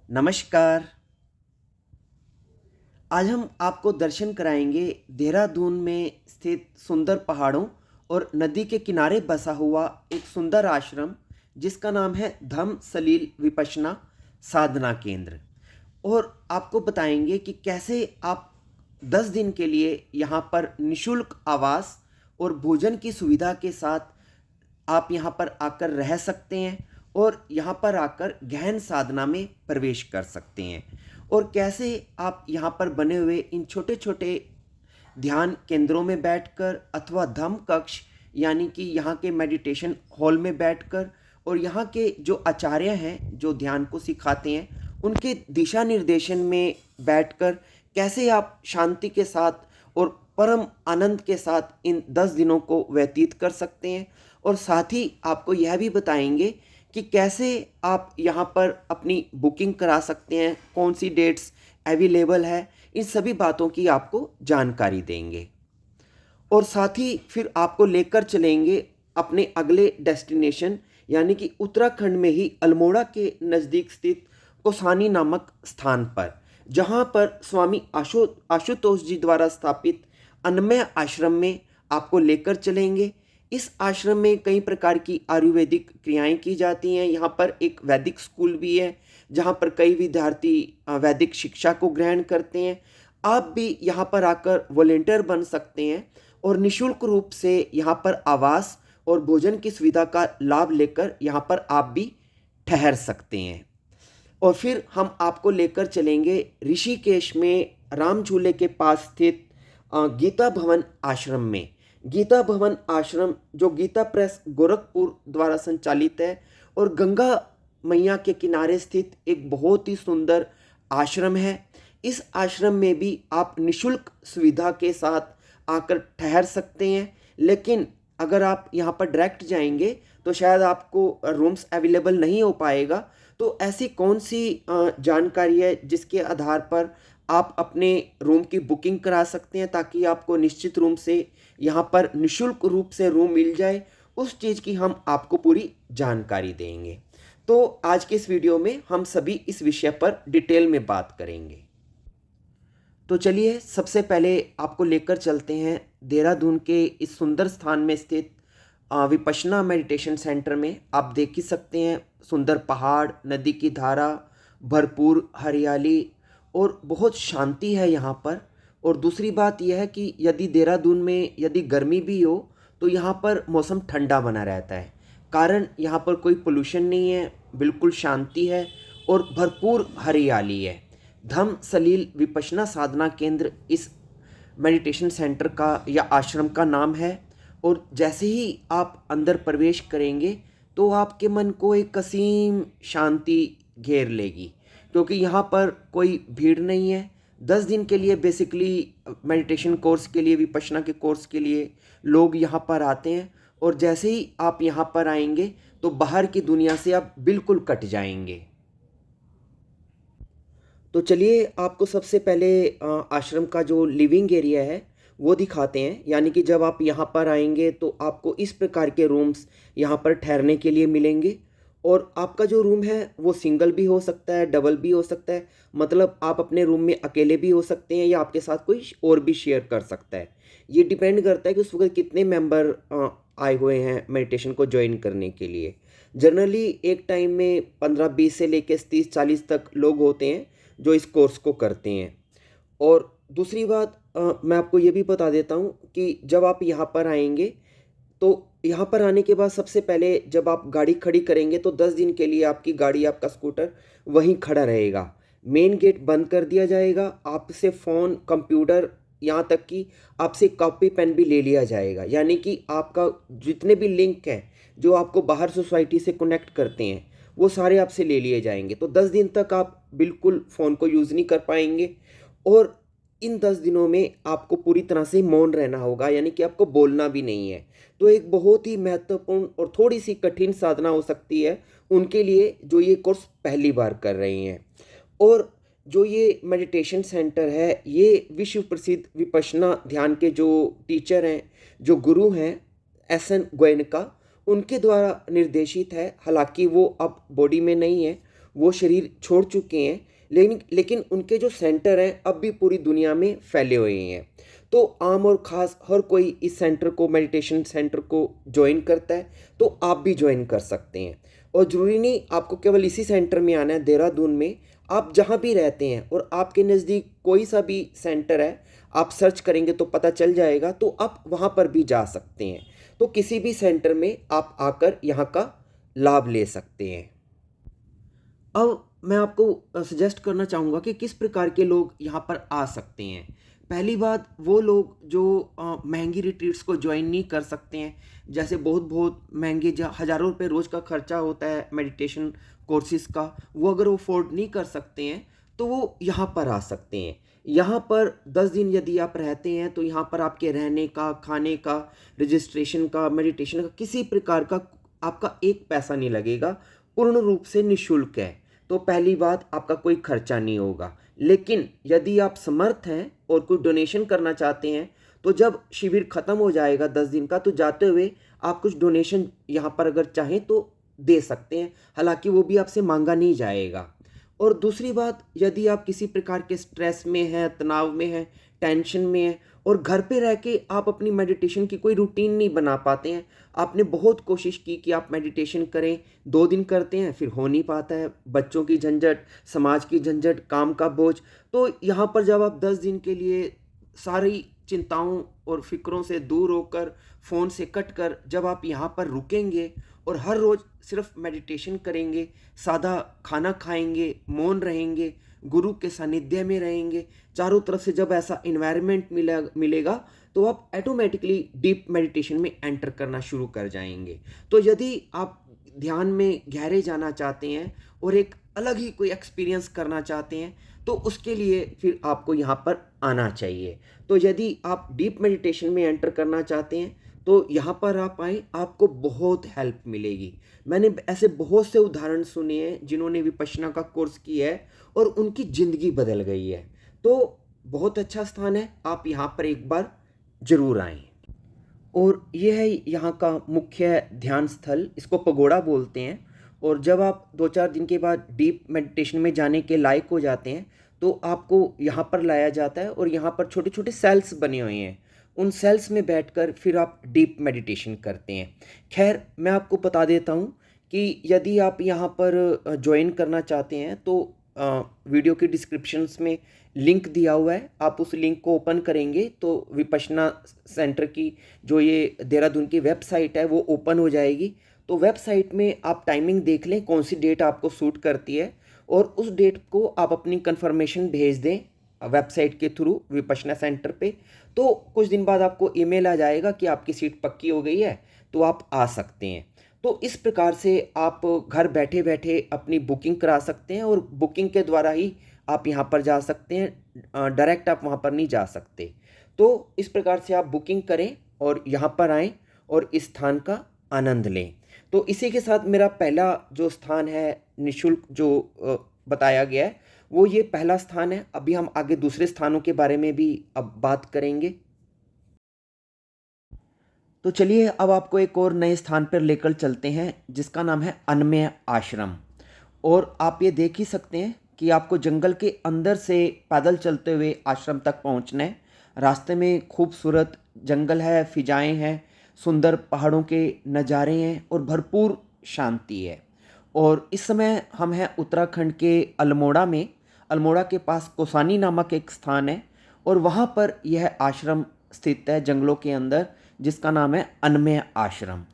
नमस्कार। आज हम आपको दर्शन कराएंगे देहरादून में स्थित सुंदर पहाड़ों और नदी के किनारे बसा हुआ एक सुंदर आश्रम जिसका नाम है धम्म सलील विपश्यना साधना केंद्र। और आपको बताएंगे कि कैसे आप 10 दिन के लिए यहाँ पर निशुल्क आवास और भोजन की सुविधा के साथ आप यहाँ पर आकर रह सकते हैं और यहाँ पर आकर गहन साधना में प्रवेश कर सकते हैं। और कैसे आप यहाँ पर बने हुए इन छोटे छोटे ध्यान केंद्रों में बैठकर अथवा धम्म कक्ष यानी कि यहाँ के मेडिटेशन हॉल में बैठकर और यहाँ के जो आचार्य हैं जो ध्यान को सिखाते हैं उनके दिशा निर्देशन में बैठकर कैसे आप शांति के साथ और परम आनंद के साथ इन 10 दिनों को व्यतीत कर सकते हैं। और साथ ही आपको यह भी बताएंगे कि कैसे आप यहाँ पर अपनी बुकिंग करा सकते हैं, कौन सी डेट्स अवेलेबल है, इन सभी बातों की आपको जानकारी देंगे। और साथ ही फिर आपको लेकर चलेंगे अपने अगले डेस्टिनेशन यानी कि उत्तराखंड में ही अल्मोड़ा के नज़दीक स्थित कोसानी नामक स्थान पर, जहाँ पर स्वामी आशुतोष जी द्वारा स्थापित अन्नमय आश्रम में आपको लेकर चलेंगे। इस आश्रम में कई प्रकार की आयुर्वेदिक क्रियाएं की जाती हैं। यहाँ पर एक वैदिक स्कूल भी है जहाँ पर कई विद्यार्थी वैदिक शिक्षा को ग्रहण करते हैं। आप भी यहाँ पर आकर वॉलेंटियर बन सकते हैं और निःशुल्क रूप से यहाँ पर आवास और भोजन की सुविधा का लाभ लेकर यहाँ पर आप भी ठहर सकते हैं। और फिर हम आपको लेकर चलेंगे ऋषिकेश में राम झूले के पास स्थित गीता भवन आश्रम में। गीता भवन आश्रम जो गीता प्रेस गोरखपुर द्वारा संचालित है और गंगा मैया के किनारे स्थित एक बहुत ही सुंदर आश्रम है। इस आश्रम में भी आप निःशुल्क सुविधा के साथ आकर ठहर सकते हैं, लेकिन अगर आप यहाँ पर डायरेक्ट जाएंगे तो शायद आपको रूम्स अवेलेबल नहीं हो पाएगा। तो ऐसी कौन सी जानकारी है जिसके आधार पर आप अपने रूम की बुकिंग करा सकते हैं ताकि आपको निश्चित रूम से यहाँ पर निःशुल्क रूप से रूम मिल जाए, उस चीज़ की हम आपको पूरी जानकारी देंगे। तो आज के इस वीडियो में हम सभी इस विषय पर डिटेल में बात करेंगे। तो चलिए सबसे पहले आपको लेकर चलते हैं देहरादून के इस सुंदर स्थान में स्थित विपश्यना मेडिटेशन सेंटर में। आप देख ही सकते हैं सुंदर पहाड़, नदी की धारा, भरपूर हरियाली और बहुत शांति है यहाँ पर। और दूसरी बात यह है कि यदि देहरादून में यदि गर्मी भी हो तो यहाँ पर मौसम ठंडा बना रहता है, कारण यहाँ पर कोई पोल्यूशन नहीं है, बिल्कुल शांति है और भरपूर हरियाली है। धम्म सलील विपश्यना साधना केंद्र इस मेडिटेशन सेंटर का या आश्रम का नाम है। और जैसे ही आप अंदर प्रवेश करेंगे तो आपके मन को एक असीम शांति घेर लेगी, क्योंकि यहाँ पर कोई भीड़ नहीं है। 10 दिन के लिए बेसिकली मेडिटेशन कोर्स के लिए, विपश्यना के कोर्स के लिए लोग यहाँ पर आते हैं। और जैसे ही आप यहाँ पर आएंगे तो बाहर की दुनिया से आप बिल्कुल कट जाएंगे। तो चलिए आपको सबसे पहले आश्रम का जो लिविंग एरिया है वो दिखाते हैं। यानी कि जब आप यहाँ पर आएंगे तो आपको इस प्रकार के रूम्स यहाँ पर ठहरने के लिए मिलेंगे। और आपका जो रूम है वो सिंगल भी हो सकता है, डबल भी हो सकता है, मतलब आप अपने रूम में अकेले भी हो सकते हैं या आपके साथ कोई और भी शेयर कर सकता है। ये डिपेंड करता है कि उस वक्त कितने मेंबर आए हुए हैं मेडिटेशन को ज्वाइन करने के लिए। जनरली एक टाइम में 15-20 से लेकर 30-40 तक लोग होते हैं जो इस कोर्स को करते हैं। और दूसरी बात मैं आपको ये भी बता देता हूँ कि जब आप यहाँ पर आएंगे तो यहाँ पर आने के बाद सबसे पहले जब आप गाड़ी खड़ी करेंगे तो 10 दिन के लिए आपकी गाड़ी, आपका स्कूटर वहीं खड़ा रहेगा। मेन गेट बंद कर दिया जाएगा, आपसे फ़ोन, कंप्यूटर, यहाँ तक कि आपसे कॉपी पेन भी ले लिया जाएगा। यानी कि आपका जितने भी लिंक हैं जो आपको बाहर सोसाइटी से कनेक्ट करते हैं वो सारे आपसे ले लिए जाएंगे। तो 10 दिन तक आप बिल्कुल फ़ोन को यूज़ नहीं कर पाएंगे। और इन 10 दिनों में आपको पूरी तरह से मौन रहना होगा, यानी कि आपको बोलना भी नहीं है। तो एक बहुत ही महत्वपूर्ण और थोड़ी सी कठिन साधना हो सकती है उनके लिए जो ये कोर्स पहली बार कर रहे हैं। और जो ये मेडिटेशन सेंटर है ये विश्व प्रसिद्ध विपश्यना ध्यान के जो टीचर हैं, जो गुरु हैं, SN गोयनका, उनके द्वारा निर्देशित है। हालांकि वो अब बॉडी में नहीं है, वो शरीर छोड़ चुके हैं, लेकिन उनके जो सेंटर हैं अब भी पूरी दुनिया में फैले हुए हैं। तो आम और ख़ास हर कोई इस सेंटर को, मेडिटेशन सेंटर को ज्वाइन करता है, तो आप भी ज्वाइन कर सकते हैं। और ज़रूरी नहीं आपको केवल इसी सेंटर में आना है, देहरादून में आप जहाँ भी रहते हैं और आपके नज़दीक कोई सा भी सेंटर है, आप सर्च करेंगे तो पता चल जाएगा, तो आप वहाँ पर भी जा सकते हैं। तो किसी भी सेंटर में आप आकर यहाँ का लाभ ले सकते हैं। अब मैं आपको सजेस्ट करना चाहूँगा कि किस प्रकार के लोग यहाँ पर आ सकते हैं। पहली बात, वो लोग जो महंगी रिट्रीट्स को ज्वाइन नहीं कर सकते हैं, जैसे बहुत बहुत महंगे हज़ारों रुपए रोज़ का खर्चा होता है मेडिटेशन कोर्सेज़ का, वो अगर वो अफोर्ड नहीं कर सकते हैं तो वो यहाँ पर आ सकते हैं। यहाँ पर 10 दिन यदि आप रहते हैं तो यहाँ पर आपके रहने का, खाने का, रजिस्ट्रेशन का, मेडिटेशन का किसी प्रकार का आपका एक पैसा नहीं लगेगा, पूर्ण रूप से निःशुल्क है। तो पहली बात, आपका कोई खर्चा नहीं होगा। लेकिन यदि आप समर्थ हैं और कोई डोनेशन करना चाहते हैं तो जब शिविर ख़त्म हो जाएगा 10 दिन का, तो जाते हुए आप कुछ डोनेशन यहाँ पर अगर चाहें तो दे सकते हैं, हालांकि वो भी आपसे मांगा नहीं जाएगा। और दूसरी बात, यदि आप किसी प्रकार के स्ट्रेस में हैं, तनाव में हैं, टेंशन में हैं और घर पे रह के आप अपनी मेडिटेशन की कोई रूटीन नहीं बना पाते हैं, आपने बहुत कोशिश की कि आप मेडिटेशन करें, 2 दिन करते हैं फिर हो नहीं पाता है, बच्चों की झंझट, समाज की झंझट, काम का बोझ, तो यहाँ पर जब आप 10 दिन के लिए सारी चिंताओं और फ़िक्रों से दूर होकर, फ़ोन से कट कर जब आप यहाँ पर रुकेंगे और हर रोज़ सिर्फ मेडिटेशन करेंगे, सादा खाना खाएंगे, मौन रहेंगे, गुरु के सानिध्य में रहेंगे, चारों तरफ से जब ऐसा इन्वायरमेंट मिलेगा तो आप ऑटोमेटिकली डीप मेडिटेशन में एंटर करना शुरू कर जाएंगे। तो यदि आप ध्यान में गहरे जाना चाहते हैं और एक अलग ही कोई एक्सपीरियंस करना चाहते हैं तो उसके लिए फिर आपको यहाँ पर आना चाहिए। तो यदि आप डीप मेडिटेशन में एंटर करना चाहते हैं तो यहाँ पर आप आएँ, आपको बहुत हेल्प मिलेगी। मैंने ऐसे बहुत से उदाहरण सुने हैं जिन्होंने विपश्यना का कोर्स किया है और उनकी ज़िंदगी बदल गई है। तो बहुत अच्छा स्थान है, आप यहाँ पर एक बार ज़रूर आएँ। और ये है यहाँ का मुख्य ध्यान स्थल, इसको पगोड़ा बोलते हैं। और जब आप 2-4 दिन के बाद डीप मेडिटेशन में जाने के लायक हो जाते हैं तो आपको यहाँ पर लाया जाता है और यहाँ पर छोटे छोटे सेल्स बने हुए हैं, उन सेल्स में बैठकर फिर आप डीप मेडिटेशन करते हैं। खैर, मैं आपको बता देता हूँ कि यदि आप यहाँ पर ज्वाइन करना चाहते हैं तो वीडियो के डिस्क्रिप्शंस में लिंक दिया हुआ है, आप उस लिंक को ओपन करेंगे तो विपश्यना सेंटर की जो ये देहरादून की वेबसाइट है वो ओपन हो जाएगी। तो वेबसाइट में आप टाइमिंग देख लें कौन सी डेट आपको सूट करती है और उस डेट को आप अपनी कंफर्मेशन भेज दें वेबसाइट के थ्रू विपश्यना सेंटर पे। तो कुछ दिन बाद आपको ईमेल आ जाएगा कि आपकी सीट पक्की हो गई है, तो आप आ सकते हैं। तो इस प्रकार से आप घर बैठे बैठे अपनी बुकिंग करा सकते हैं और बुकिंग के द्वारा ही आप यहाँ पर जा सकते हैं, डायरेक्ट आप वहाँ पर नहीं जा सकते। तो इस प्रकार से आप बुकिंग करें और यहाँ पर आएँ और इस स्थान का आनंद लें। तो इसी के साथ मेरा पहला जो स्थान है निःशुल्क जो बताया गया है वो ये पहला स्थान है। अभी हम आगे दूसरे स्थानों के बारे में भी अब बात करेंगे। तो चलिए अब आपको एक और नए स्थान पर लेकर चलते हैं जिसका नाम है अनमेय आश्रम। और आप ये देख ही सकते हैं कि आपको जंगल के अंदर से पैदल चलते हुए आश्रम तक पहुंचना है। रास्ते में खूबसूरत जंगल है, फिजाएं हैं, सुंदर पहाड़ों के नज़ारे हैं और भरपूर शांति है। और इस समय हम हैं उत्तराखंड के अल्मोड़ा में। अल्मोड़ा के पास कोसानी नामक एक स्थान है और वहाँ पर यह आश्रम स्थित है जंगलों के अंदर, जिसका नाम है अनमेय आश्रम।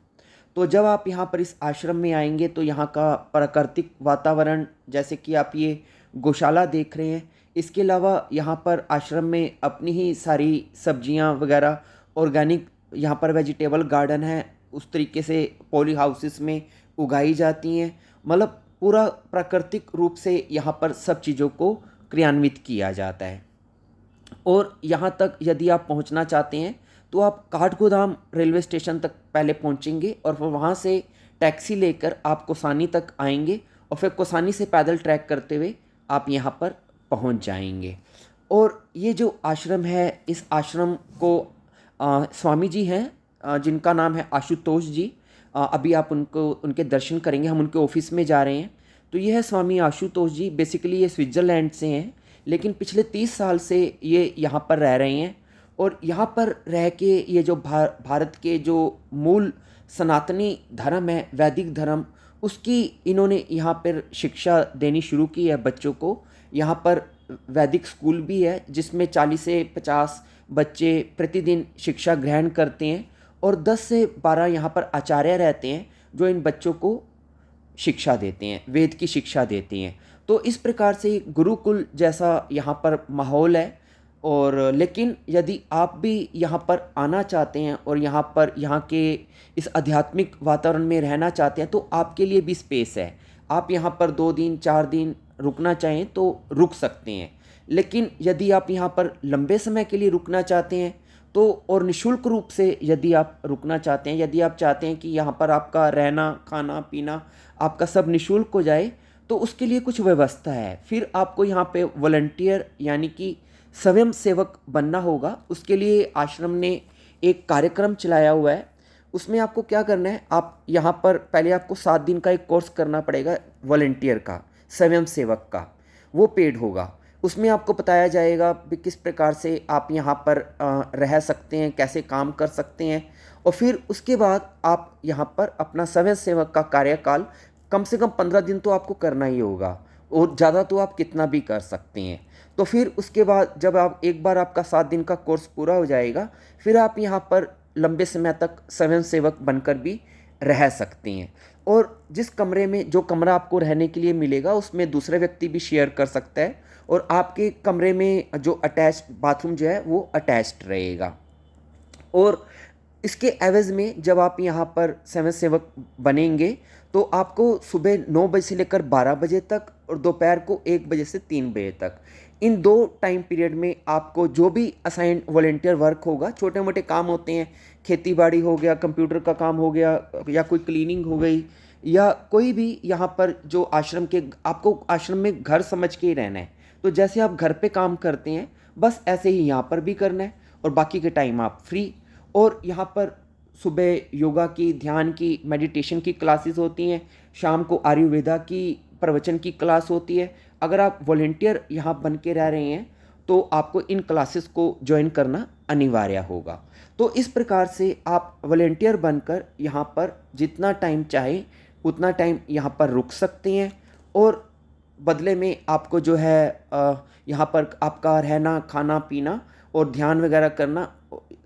तो जब आप यहाँ पर इस आश्रम में आएंगे तो यहाँ का प्राकृतिक वातावरण, जैसे कि आप ये गौशाला देख रहे हैं, इसके अलावा यहाँ पर आश्रम में अपनी ही सारी सब्जियाँ वगैरह ऑर्गेनिक, यहाँ पर वेजिटेबल गार्डन है, उस तरीके से पॉली हाउसेस में उगाई जाती हैं। मतलब पूरा प्राकृतिक रूप से यहाँ पर सब चीज़ों को क्रियान्वित किया जाता है। और यहाँ तक यदि आप पहुँचना चाहते हैं तो आप काठगोदाम रेलवे स्टेशन तक पहले पहुँचेंगे और फिर वहाँ से टैक्सी लेकर आप कोसानी तक आएंगे और फिर कोसानी से पैदल ट्रैक करते हुए आप यहाँ पर पहुँच जाएंगे। और ये जो आश्रम है, इस आश्रम को स्वामी जी हैं जिनका नाम है आशुतोष जी। अभी आप उनको उनके दर्शन करेंगे, हम उनके ऑफिस में जा रहे हैं। तो ये है स्वामी आशुतोष जी। बेसिकली ये स्विट्ज़रलैंड से हैं, लेकिन पिछले 30 साल से ये यहाँ पर रह रहे हैं। और यहाँ पर रह के ये जो भारत के जो मूल सनातनी धर्म है, वैदिक धर्म, उसकी इन्होंने यहाँ पर शिक्षा देनी शुरू की है बच्चों को। यहाँ पर वैदिक स्कूल भी है जिसमें 40 से 50 बच्चे प्रतिदिन शिक्षा ग्रहण करते हैं, और 10 से 12 यहाँ पर आचार्य रहते हैं जो इन बच्चों को शिक्षा देते हैं, वेद की शिक्षा देते हैं। तो इस प्रकार से गुरुकुल जैसा यहाँ पर माहौल है। और लेकिन यदि आप भी यहाँ पर आना चाहते हैं और यहाँ पर यहाँ के इस आध्यात्मिक वातावरण में रहना चाहते हैं, तो आपके लिए भी स्पेस है। आप यहाँ पर 2 दिन 4 दिन रुकना चाहें तो रुक सकते हैं। लेकिन यदि आप यहाँ पर लंबे समय के लिए रुकना चाहते हैं तो, और निःशुल्क रूप से यदि आप रुकना चाहते हैं, यदि आप चाहते हैं कि यहाँ पर आपका रहना खाना पीना आपका सब निःशुल्क हो जाए, तो उसके लिए कुछ व्यवस्था है। फिर आपको यहाँ पे वॉलंटियर यानी कि स्वयं सेवक बनना होगा। उसके लिए आश्रम ने एक कार्यक्रम चलाया हुआ है। उसमें आपको क्या करना है, आप यहाँ पर पहले आपको 7 दिन का एक कोर्स करना पड़ेगा वॉलंटियर का, स्वयं सेवक का। वो पेड होगा। उसमें आपको बताया जाएगा कि किस प्रकार से आप यहाँ पर रह सकते हैं, कैसे काम कर सकते हैं। और फिर उसके बाद आप यहाँ पर अपना स्वयं सेवक का कार्यकाल कम से कम 15 दिन तो आपको करना ही होगा, और ज़्यादा तो आप कितना भी कर सकते हैं। तो फिर उसके बाद जब आप एक बार आपका 7 दिन का कोर्स पूरा हो जाएगा, फिर आप यहाँ पर लंबे समय तक स्वयं सेवक बनकर भी रह सकते हैं। और जिस कमरे में, जो कमरा आपको रहने के लिए मिलेगा, उसमें दूसरे व्यक्ति भी शेयर कर सकता है, और आपके कमरे में जो अटैच्ड बाथरूम जो है वो अटैच्ड रहेगा। और इसके एवज में जब आप यहाँ पर स्वयं सेवक बनेंगे तो आपको सुबह 9 बजे से लेकर 12 बजे तक और दोपहर को 1 बजे से 3 बजे तक, इन 2 टाइम पीरियड में आपको जो भी असाइंड वॉलंटियर वर्क होगा, छोटे मोटे काम होते हैं, खेती बाड़ी हो गया, कंप्यूटर का काम हो गया, या कोई क्लीनिंग हो गई, या कोई भी यहाँ पर जो आश्रम के, आपको आश्रम में घर समझ के ही रहना है। तो जैसे आप घर पे काम करते हैं, बस ऐसे ही यहाँ पर भी करना है, और बाकी के टाइम आप फ्री। और यहाँ पर सुबह योगा की, ध्यान की, मेडिटेशन की क्लासेस होती हैं, शाम को आयुर्वेदा की प्रवचन की क्लास होती है। अगर आप वॉलंटियर यहाँ बन के रह रहे हैं तो आपको इन क्लासेस को ज्वाइन करना अनिवार्य होगा। तो इस प्रकार से आप वॉलंटियर बनकर यहाँ पर जितना टाइम चाहे उतना टाइम यहाँ पर रुक सकते हैं, और बदले में आपको जो है यहाँ पर आपका रहना खाना पीना और ध्यान वगैरह करना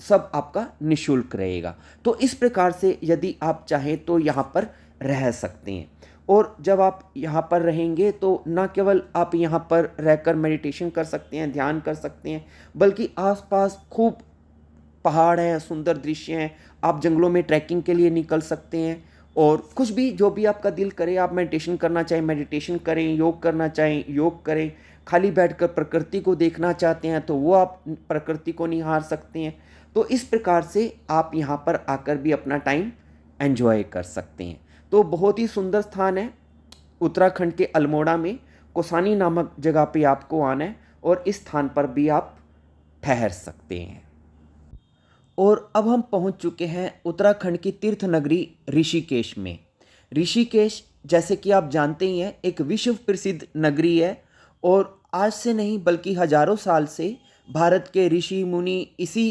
सब आपका निःशुल्क रहेगा। तो इस प्रकार से यदि आप चाहें तो यहाँ पर रह सकते हैं। और जब आप यहाँ पर रहेंगे तो न केवल आप यहाँ पर रहकर मेडिटेशन कर सकते हैं, ध्यान कर सकते हैं, बल्कि आसपास खूब पहाड़ हैं, सुंदर दृश्य हैं। आप जंगलों में ट्रैकिंग के लिए निकल सकते हैं, और कुछ भी जो भी आपका दिल करे, आप मेडिटेशन करना चाहें मेडिटेशन करें, योग करना चाहें योग करें, खाली बैठकर प्रकृति को देखना चाहते हैं तो वो आप प्रकृति को निहार सकते हैं। तो इस प्रकार से आप यहाँ पर आकर भी अपना टाइम एंजॉय कर सकते हैं। तो बहुत ही सुंदर स्थान है, उत्तराखंड के अल्मोड़ा में कौसानी नामक जगह पे आपको आना है, और इस स्थान पर भी आप ठहर सकते हैं। और अब हम पहुंच चुके हैं उत्तराखंड की तीर्थ नगरी ऋषिकेश में। ऋषिकेश, जैसे कि आप जानते ही हैं, एक विश्व प्रसिद्ध नगरी है, और आज से नहीं बल्कि हजारों साल से भारत के ऋषि मुनि इसी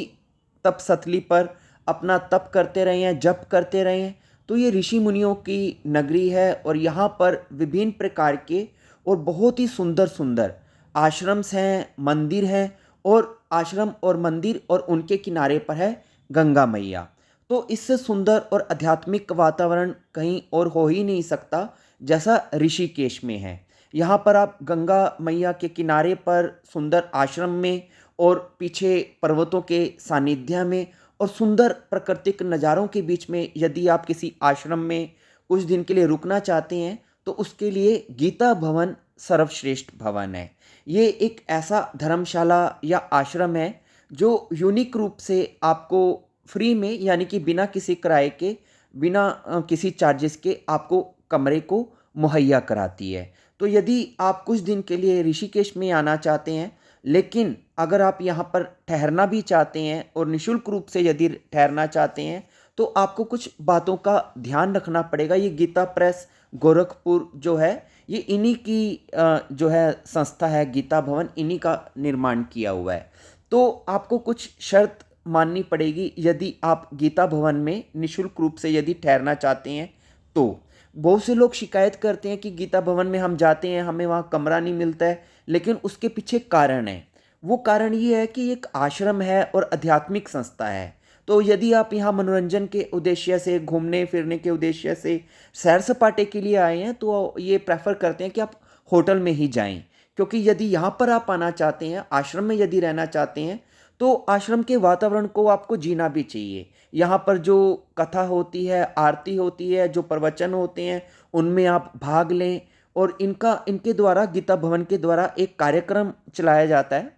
तपस्थली पर अपना तप करते रहे हैं, जप करते रहे हैं। तो ये ऋषि मुनियों की नगरी है, और यहाँ पर विभिन्न प्रकार के और बहुत ही सुंदर सुंदर आश्रम्स हैं, मंदिर हैं, और आश्रम और मंदिर और उनके किनारे पर है गंगा मैया। तो इससे सुंदर और आध्यात्मिक वातावरण कहीं और हो ही नहीं सकता जैसा ऋषिकेश में है। यहाँ पर आप गंगा मैया के किनारे पर सुंदर आश्रम में, और पीछे पर्वतों के सानिध्य में, और सुंदर प्राकृतिक नज़ारों के बीच में यदि आप किसी आश्रम में कुछ दिन के लिए रुकना चाहते हैं तो उसके लिए गीता भवन सर्वश्रेष्ठ भवन है। ये एक ऐसा धर्मशाला या आश्रम है जो यूनिक रूप से आपको फ्री में, यानी कि बिना किसी किराए के, बिना किसी चार्जेस के आपको कमरे को मुहैया कराती है। तो यदि आप कुछ दिन के लिए ऋषिकेश में आना चाहते हैं, लेकिन अगर आप यहाँ पर ठहरना भी चाहते हैं और निःशुल्क रूप से यदि ठहरना चाहते हैं, तो आपको कुछ बातों का ध्यान रखना पड़ेगा। ये गीता प्रेस गोरखपुर जो है, ये इन्हीं की जो है संस्था है गीता भवन, इन्हीं का निर्माण किया हुआ है। तो आपको कुछ शर्त माननी पड़ेगी यदि आप गीता भवन में निःशुल्क रूप से यदि ठहरना चाहते हैं तो। बहुत से लोग शिकायत करते हैं कि गीता भवन में हम जाते हैं, हमें वहाँ कमरा नहीं मिलता है, लेकिन उसके पीछे कारण है। वो कारण ये है कि एक आश्रम है और आध्यात्मिक संस्था है। तो यदि आप यहाँ मनोरंजन के उद्देश्य से, घूमने फिरने के उद्देश्य से, सैर सपाटे के लिए आए हैं, तो ये प्रेफर करते हैं कि आप होटल में ही जाएं। क्योंकि यदि यहाँ पर आप आना चाहते हैं, आश्रम में यदि रहना चाहते हैं, तो आश्रम के वातावरण को आपको जीना भी चाहिए। यहाँ पर जो कथा होती है, आरती होती है, जो प्रवचन होते हैं, उनमें आप भाग लें। और इनके द्वारा, गीता भवन के द्वारा एक कार्यक्रम चलाया जाता है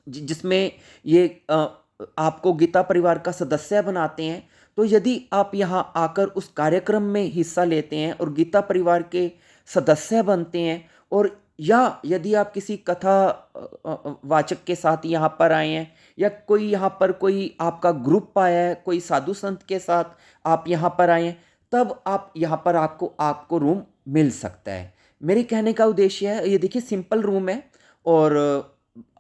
जिसमें ये आपको गीता परिवार का सदस्य बनाते हैं। तो यदि आप यहाँ आकर उस कार्यक्रम में हिस्सा लेते हैं और गीता परिवार के सदस्य बनते हैं, और या यदि आप किसी कथा वाचक के साथ यहाँ पर आए हैं, या कोई यहाँ पर कोई आपका ग्रुप आया है, कोई साधु संत के साथ आप यहाँ पर आए हैं, तब आप यहाँ पर आपको रूम मिल सकता है। मेरे कहने का उद्देश्य है, ये देखिए सिंपल रूम है, और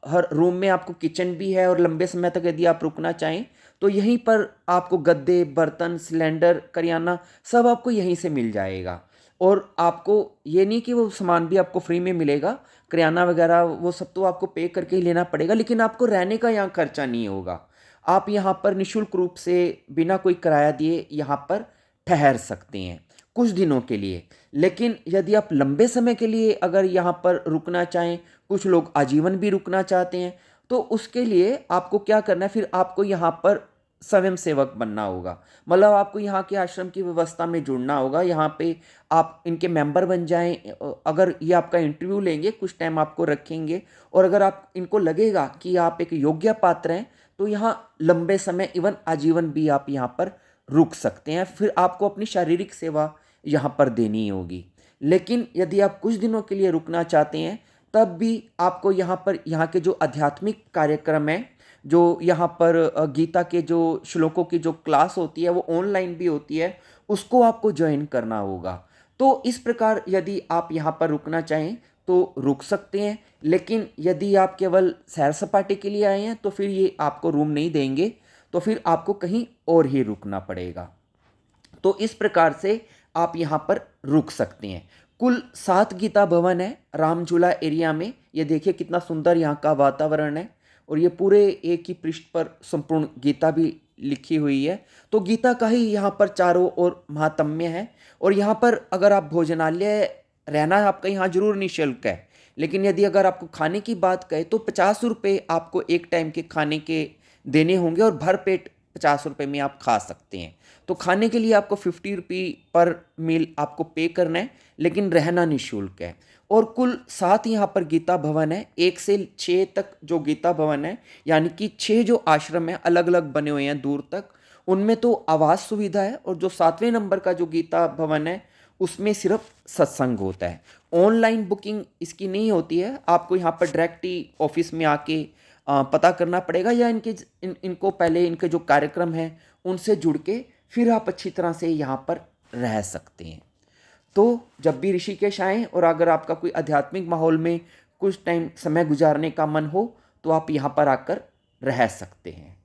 हर रूम में आपको किचन भी है, और लंबे समय तक यदि आप रुकना चाहें तो यहीं पर आपको गद्दे, बर्तन, सिलेंडर, करियाना सब आपको यहीं से मिल जाएगा। और आपको ये नहीं कि वो सामान भी आपको फ्री में मिलेगा, करियाना वगैरह वो सब तो आपको पे करके ही लेना पड़ेगा, लेकिन आपको रहने का यहाँ खर्चा नहीं होगा। आप यहाँ पर निःशुल्क रूप से बिना कोई किराया दिए यहाँ पर ठहर सकते हैं कुछ दिनों के लिए। लेकिन यदि आप लंबे समय के लिए अगर यहाँ पर रुकना चाहें, कुछ लोग आजीवन भी रुकना चाहते हैं, तो उसके लिए आपको क्या करना है, फिर आपको यहाँ पर स्वयं सेवक बनना होगा। मतलब आपको यहाँ के आश्रम की व्यवस्था में जुड़ना होगा। यहाँ पे आप इनके मेंबर बन जाएं। अगर ये आपका इंटरव्यू लेंगे, कुछ टाइम आपको रखेंगे, और अगर आप इनको लगेगा कि आप एक योग्य पात्र हैं, तो यहाँ लंबे समय, इवन आजीवन भी आप यहाँ पर रुक सकते हैं। फिर आपको अपनी शारीरिक सेवा यहाँ पर देनी होगी। लेकिन यदि आप कुछ दिनों के लिए रुकना चाहते हैं, तब भी आपको यहाँ पर यहाँ के जो आध्यात्मिक कार्यक्रम हैं, जो यहाँ पर गीता के जो श्लोकों की जो क्लास होती है वो ऑनलाइन भी होती है, उसको आपको ज्वाइन करना होगा। तो इस प्रकार यदि आप यहाँ पर रुकना चाहें तो रुक सकते हैं। लेकिन यदि आप केवल सैर सपाटे के लिए आए हैं तो फिर ये आपको रूम नहीं देंगे, तो फिर आपको कहीं और ही रुकना पड़ेगा। तो इस प्रकार से आप यहाँ पर रुक सकते हैं। कुल 7 गीता भवन है रामझूला एरिया में। ये देखिए कितना सुंदर यहाँ का वातावरण है, और ये पूरे एक ही पृष्ठ पर संपूर्ण गीता भी लिखी हुई है। तो गीता का ही यहाँ पर चारों ओर महात्म्य है। और यहाँ पर अगर आप भोजनालय रहना है आपका यहाँ जरूर निःशुल्क है, लेकिन यदि अगर आपको खाने की बात करें तो 50 रुपये आपको एक टाइम के खाने के देने होंगे, और भर पेट 50 रुपये में आप खा सकते हैं। तो खाने के लिए आपको 50 रुपये पर मील आपको पे करना है, लेकिन रहना निःशुल्क है। और कुल 7 यहाँ पर गीता भवन है, 1 से 6 तक जो गीता भवन है, यानी कि 6 जो आश्रम है अलग अलग बने हुए हैं दूर तक, उनमें तो आवास सुविधा है। और जो 7वें नंबर का जो गीता भवन है उसमें सिर्फ सत्संग होता है। ऑनलाइन बुकिंग इसकी नहीं होती है, आपको यहाँ पर डायरेक्ट ही ऑफिस में आके पता करना पड़ेगा, या इनको पहले इनके जो कार्यक्रम हैं उनसे जुड़ के फिर आप अच्छी तरह से यहाँ पर रह सकते हैं। तो जब भी ऋषिकेश आएँ और अगर आपका कोई आध्यात्मिक माहौल में कुछ टाइम समय गुजारने का मन हो, तो आप यहाँ पर आकर रह सकते हैं।